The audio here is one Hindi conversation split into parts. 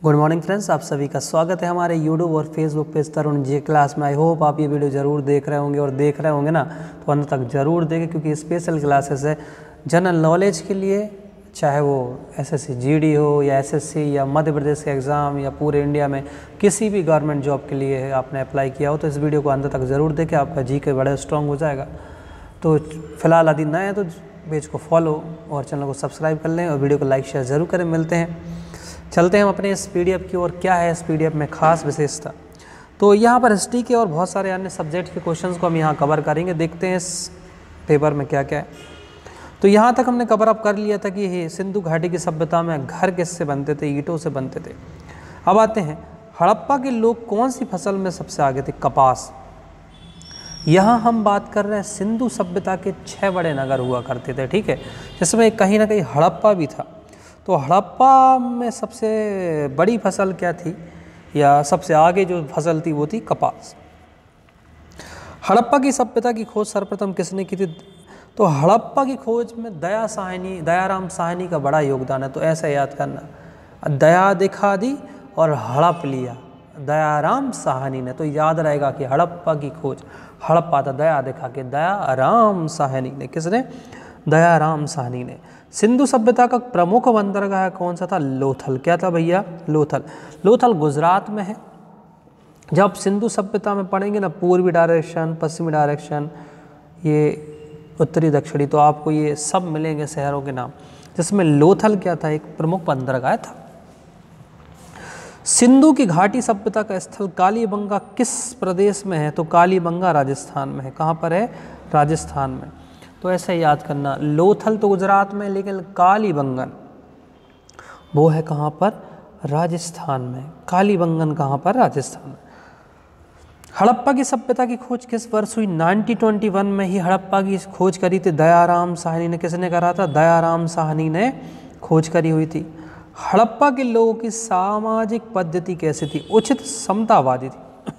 गुड मॉर्निंग फ्रेंड्स, आप सभी का स्वागत है हमारे यूट्यूब और Facebook page Tarun ji class में। आई होप आप ये वीडियो ज़रूर देख रहे होंगे और देख रहे होंगे ना तो अंत तक ज़रूर देखें, क्योंकि स्पेशल क्लासेस है जनरल नॉलेज के लिए, चाहे वो एसएससी जीडी हो या एसएससी या मध्य प्रदेश के एग्ज़ाम या पूरे इंडिया में किसी भी गवर्नमेंट जॉब के लिए आपने अप्लाई किया हो तो इस वीडियो को अंत तक ज़रूर देखें, आपका जी के बड़ा स्ट्रॉन्ग हो जाएगा। तो फिलहाल यदि नए हैं तो पेज को फॉलो और चैनल को सब्सक्राइब कर लें और वीडियो को लाइक शेयर ज़रूर करें। मिलते हैं, चलते हैं हम अपने इस पीडीएफ की ओर। क्या है इस पीडीएफ में खास विशेषता? तो यहाँ पर हिस्ट्री के और बहुत सारे अन्य सब्जेक्ट के क्वेश्चंस को हम यहाँ कवर करेंगे। देखते हैं इस पेपर में क्या क्या है। तो यहाँ तक हमने कवर अप कर लिया था कि ये सिंधु घाटी की सभ्यता में घर किससे बनते थे? ईंटों से बनते थे। अब आते हैं, हड़प्पा के लोग कौन सी फसल में सबसे आगे थे? कपास। यहाँ हम बात कर रहे हैं सिंधु सभ्यता के 6 बड़े नगर हुआ करते थे, ठीक है, जिसमें कहीं ना कहीं हड़प्पा भी था। तो हड़प्पा में सबसे बड़ी फसल क्या थी या सबसे आगे जो फसल थी वो थी कपास। हड़प्पा की सभ्यता की खोज सर्वप्रथम किसने की थी? तो हड़प्पा की खोज में दयाराम साहनी का बड़ा योगदान है। तो ऐसा याद करना, दया दिखा दी और हड़प लिया, दयाराम साहनी ने। तो याद रहेगा कि हड़प्पा की खोज, हड़प्पा था दया दिखा के, दयाराम साहनी ने। किसने? दयाराम साहनी ने। सिंधु सभ्यता का प्रमुख बंदरगाह कौन सा था? लोथल। क्या था भैया? लोथल। लोथल गुजरात में है। जब सिंधु सभ्यता में पढ़ेंगे ना, पूर्वी डायरेक्शन, पश्चिमी डायरेक्शन, ये उत्तरी दक्षिणी, तो आपको ये सब मिलेंगे शहरों के नाम, जिसमें लोथल क्या था? एक प्रमुख बंदरगाह था। सिंधु की घाटी सभ्यता का स्थल कालीबंगा किस प्रदेश में है? तो कालीबंगा राजस्थान में है। कहाँ पर है? राजस्थान में। तो ऐसे याद करना, लोथल तो गुजरात में, लेकिन कालीबंगन वो है कहाँ पर? राजस्थान में। कालीबंगन कहाँ पर? राजस्थान में। हड़प्पा की सभ्यता की खोज किस वर्ष हुई? 1921 में ही हड़प्पा की खोज करी थी दयाराम साहनी ने। किसने करा था? दयाराम साहनी ने खोज करी हुई थी। हड़प्पा के लोगों की सामाजिक पद्धति कैसी थी? उचित समतावादी थी।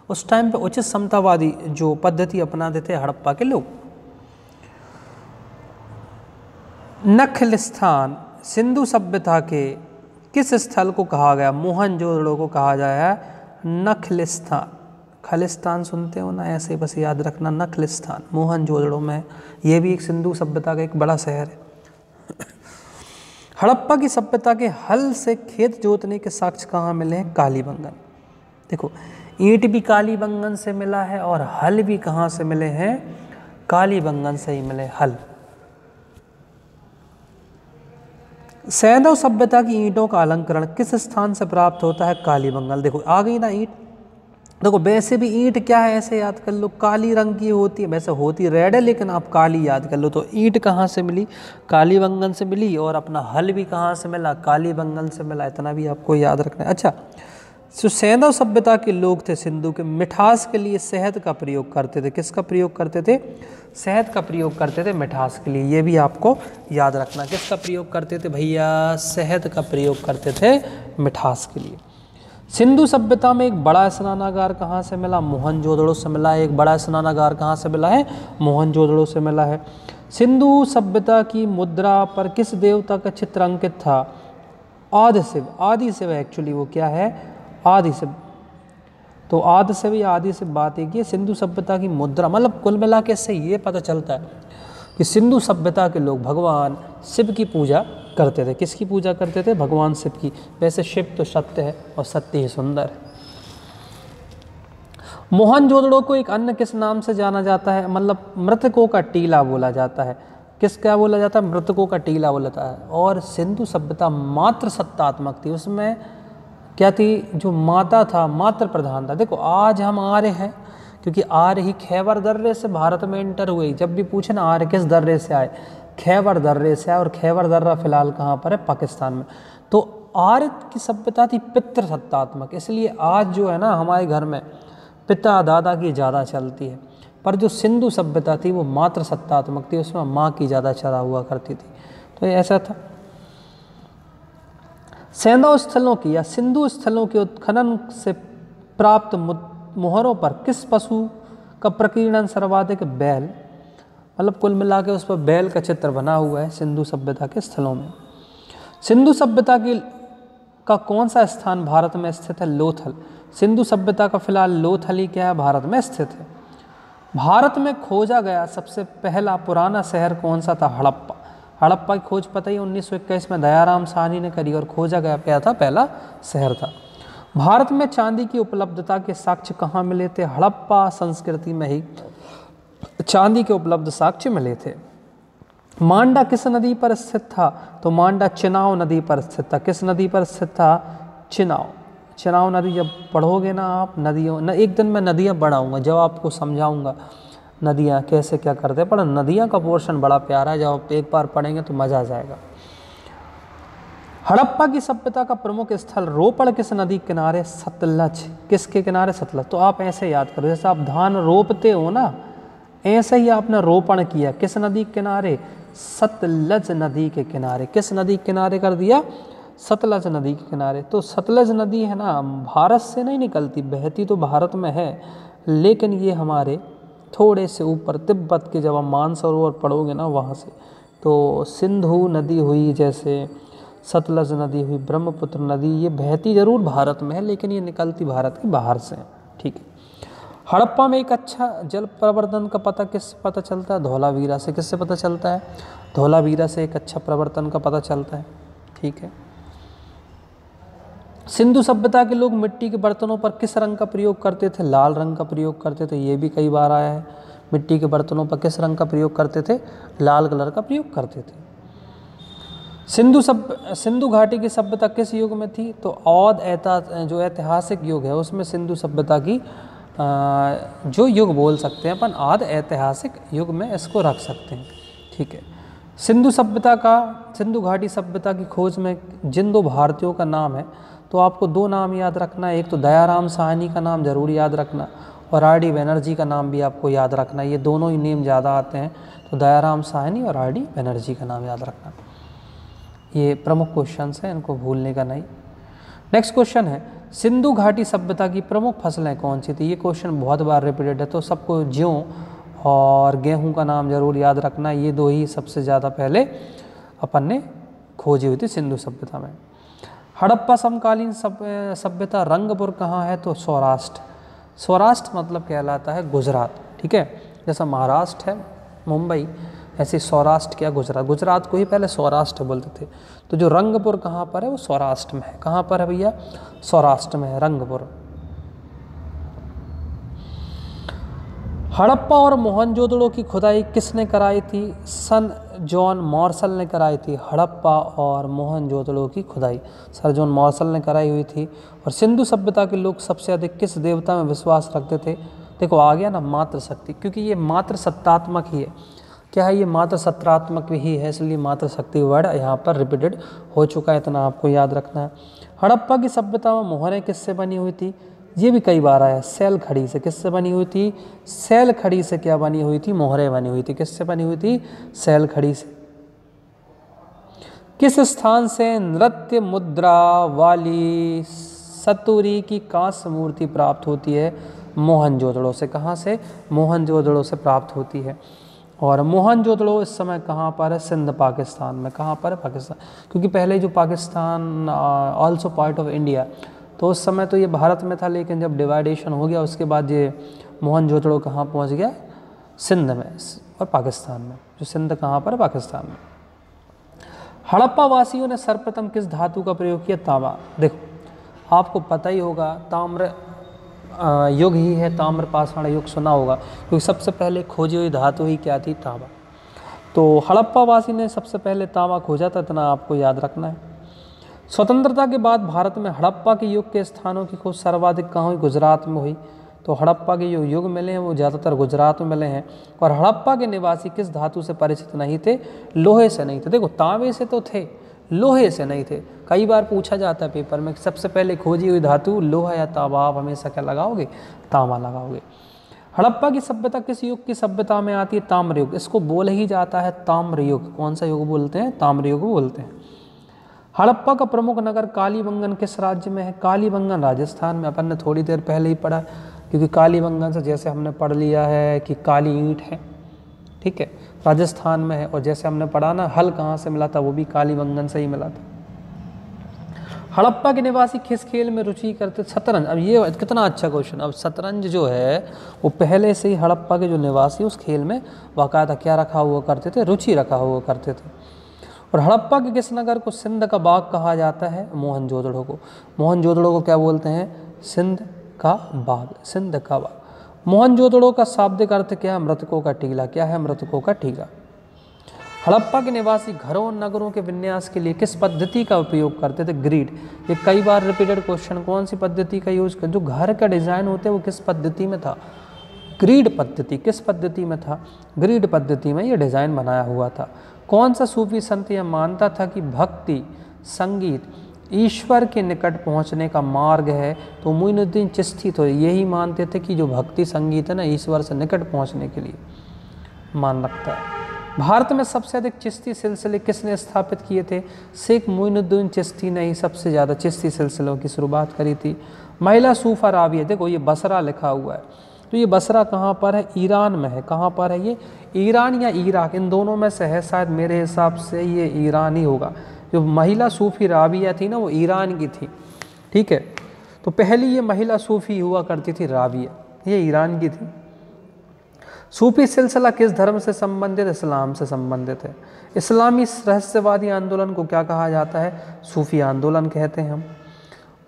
उस टाइम पे उचित समतावादी जो पद्धति अपनाते थे हड़प्पा के लोग। नखलिस्तान सिंधु सभ्यता के किस स्थल को कहा गया? मोहनजोदड़ो को कहा जाया नखलिस्तान। खालिस्तान सुनते हो ना, ऐसे बस याद रखना, नखलिस्तान मोहनजोदड़ो में। ये भी एक सिंधु सभ्यता का एक बड़ा शहर है। हड़प्पा की सभ्यता के हल से खेत जोतने के साक्ष्य कहाँ मिले हैं? कालीबंगन। देखो, ईंट भी कालीबंगन से मिला है और हल भी कहाँ से मिले हैं? कालीबंगन से ही मिले हल। सैंधव सभ्यता की ईंटों का अलंकरण किस स्थान से प्राप्त होता है? कालीबंगन। देखो आ गई ना ईंट। देखो वैसे भी ईंट क्या है, ऐसे याद कर लो, काली रंग की होती है, वैसे होती रेड है लेकिन आप काली याद कर लो। तो ईंट कहाँ से मिली? कालीबंगन से मिली। और अपना हल भी कहाँ से मिला? कालीबंगन से मिला। इतना भी आपको याद रखना है। अच्छा, जो सैंधव सभ्यता के लोग थे सिंधु के, मिठास के लिए शहद का प्रयोग करते थे। किसका प्रयोग करते थे? शहद का प्रयोग करते थे मिठास के लिए। ये भी आपको याद रखना। किसका प्रयोग करते थे भैया? शहद का प्रयोग करते थे मिठास के लिए। सिंधु सभ्यता में एक बड़ा स्नानागार कहाँ से मिला? मोहनजोदड़ो से मिला है। एक बड़ा स्नानागार कहाँ से मिला है? मोहनजोदड़ो से मिला है। सिंधु सभ्यता की मुद्रा पर किस देवता का चित्र अंकित था? आदिशिव। आदिशिव एक्चुअली वो क्या है? आदिशिव। तो आदिशिव या आदिशिव बात है कि सिंधु सभ्यता की मुद्रा, मतलब कुल मिला के इससे ये पता चलता है कि सिंधु सभ्यता के लोग भगवान शिव की पूजा करते थे। किसकी पूजा करते थे? भगवान शिव की। वैसे शिव तो सत्य है और सत्य ही सुंदर है। मोहनजोदड़ो को एक अन्य किस नाम से जाना जाता है? मतलब मृतकों का टीला बोला जाता है। किस क्या बोला जाता है? मृतकों का टीला बोला जाता है। और सिंधु सभ्यता मात्र सत्तात्मक थी। उसमें क्या थी? जो माता था मात्र प्रधान था। देखो आज हम आर्य हैं क्योंकि आर्य ही खैबर दर्रे से भारत में एंटर हुए। जब भी पूछे ना आर्य किस दर्रे से आए, खैबर दर्रे से आए। और खैबर दर्रा फिलहाल कहाँ पर है? पाकिस्तान में। तो आर्य की सभ्यता थी पितृ सत्तात्मक, इसलिए आज जो है ना हमारे घर में पिता दादा की ज़्यादा चलती है। पर जो सिंधु सभ्यता थी वो मात्र सत्तात्मक थी, उसमें माँ की ज़्यादा चला हुआ करती थी। तो ये ऐसा था। सैंधव स्थलों की या सिंधु स्थलों के उत्खनन से प्राप्त मोहरों पर किस पशु का प्रकीर्णन सर्वाधिक? बैल। मतलब कुल मिला के उस पर बैल का चित्र बना हुआ है सिंधु सभ्यता के स्थलों में। सिंधु सभ्यता की का कौन सा स्थान भारत में स्थित है? लोथल। सिंधु सभ्यता का फिलहाल लोथल ही क्या है? भारत में स्थित है। भारत में खोजा गया सबसे पहला पुराना शहर कौन सा था? हड़प्पा। हड़प्पा की खोज पता ही 1921 में दयाराम साहनी ने करी और खोजा गया क्या था? पहला शहर था। भारत में चांदी की उपलब्धता के साक्ष्य कहाँ मिले थे? हड़प्पा संस्कृति में ही चांदी के उपलब्ध साक्ष्य मिले थे। मांडा किस नदी पर स्थित था? तो मांडा चिनाव नदी पर स्थित था। किस नदी पर स्थित था? चिनाव। चिनाव नदी जब पढ़ोगे ना आप नदियों एक दिन मैं नदियाँ पढ़ाऊँगा, जब आपको समझाऊँगा नदियाँ कैसे क्या करते हैं। पर नदियाँ का पोर्शन बड़ा प्यारा है, जब आप एक बार पढ़ेंगे तो मज़ा आ जाएगा। हड़प्पा की सभ्यता का प्रमुख स्थल रोपड़ किस नदी के किनारे? सतलज। किसके किनारे? सतलज। तो आप ऐसे याद करो, जैसे आप धान रोपते हो ना, ऐसे ही आपने रोपण किया। किस नदी के किनारे? सतलज नदी के किनारे। किस नदी के किनारे कर दिया? सतलज नदी के किनारे। तो सतलज नदी है ना, भारत से नहीं निकलती, बहती तो भारत में है, लेकिन ये हमारे थोड़े से ऊपर तिब्बत के, जब आप मानसरोवर पढ़ोगे ना वहाँ से, तो सिंधु नदी हुई, जैसे सतलज नदी हुई, ब्रह्मपुत्र नदी, ये बहती जरूर भारत में है, लेकिन ये निकलती भारत के बाहर से है। ठीक है। हड़प्पा में एक अच्छा जल प्रवर्तन का पता किससे पता चलता है? धौलावीरा से। किससे पता चलता है? धौलावीरा से एक अच्छा प्रवर्तन का पता चलता है। ठीक है। सिंधु सभ्यता के लोग मिट्टी के बर्तनों पर किस रंग का प्रयोग करते थे? लाल रंग का प्रयोग करते थे। ये भी कई बार आया है। मिट्टी के बर्तनों पर किस रंग का प्रयोग करते थे? लाल कलर का प्रयोग करते थे। सिंधु घाटी की सभ्यता किस युग में थी? तो जो ऐतिहासिक युग है उसमें सिंधु सभ्यता की जो युग बोल सकते हैं अपन, आद ऐतिहासिक युग में इसको रख सकते हैं। ठीक है। सिंधु घाटी सभ्यता की खोज में जिन दो भारतीयों का नाम है, तो आपको दो नाम याद रखना है। एक तो दयाराम साहनी का नाम जरूर याद रखना, और आर.डी. बनर्जी का नाम भी आपको याद रखना। ये दोनों ही नेम ज़्यादा आते हैं, तो दयाराम साहनी और आर.डी. बनर्जी का नाम याद रखना। ये प्रमुख क्वेश्चंस हैं, इनको भूलने का नहीं। नेक्स्ट क्वेश्चन है, सिंधु घाटी सभ्यता की प्रमुख फसलें कौन सी थी? ये क्वेश्चन बहुत बार रिपीटेड है, तो सबको ज्यों और गेहूं का नाम जरूर याद रखना। ये दो ही सबसे ज़्यादा पहले अपन ने खोजी हुई थी सिंधु सभ्यता में। हड़प्पा समकालीन सभ्यता रंगपुर कहाँ है? तो सौराष्ट्र। सौराष्ट्र मतलब कहलाता है गुजरात। ठीक है। जैसा महाराष्ट्र है मुंबई, ऐसे सौराष्ट्र क्या गुजरात। गुजरात को ही पहले सौराष्ट्र बोलते थे। तो जो रंगपुर कहाँ पर है? वो सौराष्ट्र में है। कहाँ पर है भैया? सौराष्ट्र में है रंगपुर। हड़प्पा और मोहनजोदड़ो की खुदाई किसने कराई थी? सन जॉन मार्शल ने कराई थी। हड़प्पा और मोहनजोदड़ो की खुदाई सर जॉन मार्शल ने कराई हुई थी। और सिंधु सभ्यता के लोग सबसे अधिक किस देवता में विश्वास रखते थे? देखो आ गया ना, मातृशक्ति, क्योंकि ये मातृ सत्तात्मक ही है। क्या है? ये मातृ सत्रात्मक ही है, इसलिए मातृशक्ति वर्ड यहाँ पर रिपीटेड हो चुका है, इतना आपको याद रखना है। हड़प्पा की सभ्यता में मोहरें किससे बनी हुई थी? ये भी कई बार आया, सैल खड़ी से। किससे बनी हुई थी? सैल खड़ी से क्या बनी हुई थी? मोहरें बनी हुई थी। किससे बनी हुई थी? सैल खड़ी से। किस स्थान से नृत्य मुद्रा वाली सतुरी की कांस्य मूर्ति प्राप्त होती है? मोहनजोदड़ो से। कहाँ से? मोहनजोदड़ो से प्राप्त होती है। और मोहनजोदड़ो इस समय कहाँ पर है? सिंध पाकिस्तान में। कहाँ पर है? पाकिस्तान। क्योंकि पहले जो Pakistan also part of India, तो उस समय तो ये भारत में था, लेकिन जब डिवाइडेशन हो गया उसके बाद ये मोहनजोदड़ो कहाँ पहुँच गया? सिंध में और पाकिस्तान में। जो सिंध कहाँ पर है? पाकिस्तान में। हड़प्पा वासियों ने सर्वप्रथम किस धातु का प्रयोग किया? तांबा। देखो आपको पता ही होगा, ताम्र युग ही है, ताम्र पाषाण युग सुना होगा, क्योंकि सबसे पहले खोजी हुई धातु ही क्या थी? तांबा। तो हड़प्पा वासी ने सबसे पहले तांबा खोजा था, इतना आपको याद रखना है। स्वतंत्रता के बाद भारत में हड़प्पा के युग के स्थानों की खोज सर्वाधिक कहाँ हुई? गुजरात में हुई। तो हड़प्पा के जो युग मिले हैं वो ज़्यादातर गुजरात में मिले हैं। और हड़प्पा के निवासी किस धातु से परिचित नहीं थे? लोहे से नहीं थे। देखो तांबे से तो थे, लोहे से नहीं थे। कई बार पूछा जाता है पेपर में, सबसे पहले खोजी हुई धातु लोहा या तांबा, आप हमेशा क्या लगाओगे? तांबा लगाओगे। हड़प्पा की सभ्यता किस युग की सभ्यता में आती है? ताम्र युग। इसको बोल ही जाता है ताम्र युग। कौन सा युग बोलते हैं? ताम्र युग बोलते हैं। हड़प्पा का प्रमुख नगर कालीबंगन किस राज्य में है? कालीबंगन राजस्थान में। अपन ने थोड़ी देर पहले ही पढ़ा, क्योंकि कालीबंगन से जैसे हमने पढ़ लिया है कि काली ईंट है, ठीक है, राजस्थान में है। और जैसे हमने पढ़ा ना, हल कहाँ से मिला था? वो भी कालीबंगन से ही मिला था। हड़प्पा के निवासी किस खेल में रुचि करते? शतरंज। अब ये कितना अच्छा क्वेश्चन। अब शतरंज जो है वो पहले से ही हड़प्पा के जो निवासी उस खेल में बाकायदा क्या रखा हुआ करते थे? रुचि रखा हुआ करते थे। और हड़प्पा के किस नगर को सिंध का बाग कहा जाता है? मोहनजोदड़ो को। मोहनजोदड़ो को क्या बोलते हैं? सिंध का बाग, सिंध का बाग। मोहनजोदड़ो का शाब्दिक अर्थ क्या है? मृतकों का टीला। क्या है? मृतकों का टीला। हड़प्पा के निवासी घरों और नगरों के विन्यास के लिए किस पद्धति का उपयोग करते थे? ग्रिड। ये कई बार रिपीटेड क्वेश्चन। कौन सी पद्धति का यूज कर? जो घर का डिजाइन होते हैं वो किस पद्धति में था? ग्रिड पद्धति। किस पद्धति में था? ग्रिड पद्धति में ये डिजाइन बनाया हुआ था। कौन सा सूफी संत यह मानता था कि भक्ति संगीत ईश्वर के निकट पहुंचने का मार्ग है? तो मोइनुद्दीन चिश्ती तो यही मानते थे कि जो भक्ति संगीत है ना, ईश्वर से निकट पहुंचने के लिए मान रखता है। भारत में सबसे अधिक चिश्ती सिलसिले किसने स्थापित किए थे? शेख मोइनुद्दीन चिश्ती ने ही सबसे ज़्यादा चिश्ती सिलसिलों की शुरुआत करी थी। महिला सूफा राबिया। देखो ये बसरा लिखा हुआ है, तो ये बसरा कहाँ पर है? ईरान में है। कहाँ पर है ये? ईरान या इराक, इन दोनों में से है। शायद मेरे हिसाब से ये ईरान ही होगा। जो महिला सूफी राबिया थी ना, वो ईरान की थी। ठीक है, तो पहली ये महिला सूफी हुआ करती थी राबिया, ये ईरान की थी। सूफी सिलसिला किस धर्म से संबंधित? इस्लाम से संबंधित है। इस्लामी रहस्यवादी आंदोलन को क्या कहा जाता है? सूफी आंदोलन कहते हैं हम।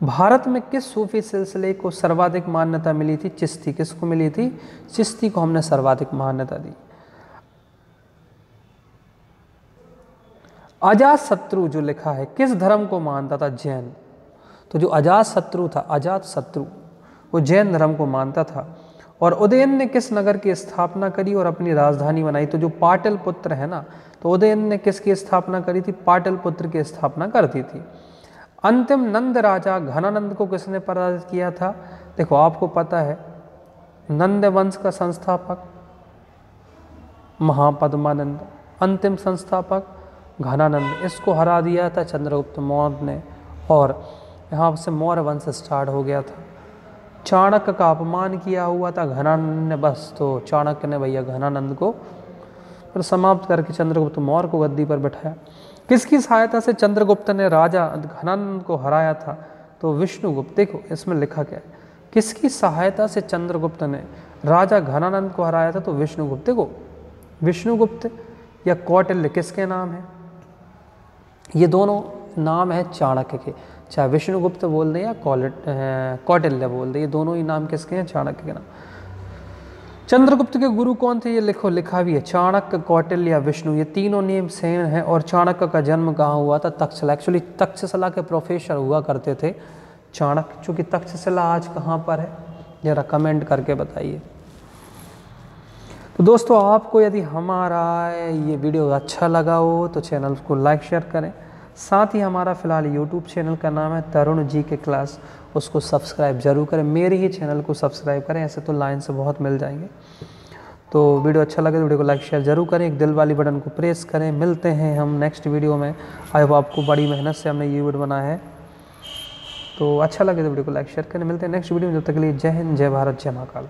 भारत में किस सूफी सिलसिले को सर्वाधिक मान्यता मिली थी? चिश्ती। किसको मिली थी? चिश्ती को हमने सर्वाधिक मान्यता दी। अजात शत्रु जो लिखा है किस धर्म को मानता था? जैन। तो जो अजात शत्रु था, अजात शत्रु, वो जैन धर्म को मानता था। और उदयन ने किस नगर की स्थापना करी और अपनी राजधानी बनाई? तो जो पाटलिपुत्र है ना, तो उदयन ने किसकी स्थापना करी थी? पाटलिपुत्र की स्थापना करती थी। अंतिम नंद राजा घनानंद को किसने पराजित किया था? देखो आपको पता है, नंद वंश का संस्थापक महापद्मानंद, अंतिम संस्थापक घनानंद, इसको हरा दिया था चंद्रगुप्त मौर्य ने, और यहाँ से मौर्य वंश स्टार्ट हो गया था। चाणक्य का अपमान किया हुआ था घनानंद ने, बस तो चाणक्य ने भैया घनानंद को फिर समाप्त करके चंद्रगुप्त मौर्य को गद्दी पर बैठाया। किसकी सहायता से चंद्रगुप्त ने राजा घनानंद को हराया था? तो विष्णुगुप्त। देखो इसमें लिखा क्या है, किसकी सहायता से चंद्रगुप्त ने राजा घनानंद को हराया था? तो विष्णुगुप्त। देखो विष्णुगुप्त या कौटिल्य किसके नाम है? ये दोनों नाम है चाणक्य के, चाहे विष्णुगुप्त बोल दें या कौटिल्य बोल दें, ये दोनों ही नाम किसके हैं? चाणक्य के नाम। चंद्रगुप्त के गुरु कौन थे? ये लिखो, लिखा भी है, चाणक्य, कौटिल्य या विष्णु, ये तीनों नेम सेम हैं। और चाणक्य का जन्म कहाँ हुआ था? तक्षशिला। एक्चुअली तक्षशिला के प्रोफेसर हुआ करते थे चाणक्य। चूँकि तक्षशिला आज कहाँ पर है, जरा कमेंट करके बताइए। तो दोस्तों आपको यदि हमारा ये वीडियो अच्छा लगा हो तो चैनल को लाइक शेयर करें। साथ ही हमारा फ़िलहाल यूट्यूब चैनल का नाम है तरुण जी के क्लास, उसको सब्सक्राइब जरूर करें। मेरे ही चैनल को सब्सक्राइब करें, ऐसे तो लाइन से बहुत मिल जाएंगे। तो वीडियो अच्छा लगे तो वीडियो को लाइक शेयर जरूर करें, एक दिल वाली बटन को प्रेस करें। मिलते हैं हम नेक्स्ट वीडियो में। आई होप आपको बड़ी मेहनत से हमने ये वीडियो बनाया है, तो अच्छा लगे तो वीडियो को लाइक शेयर करें। मिलते हैं नेक्स्ट वीडियो में, जब तक के लिए जय हिंद, जय भारत, जय महाकाल।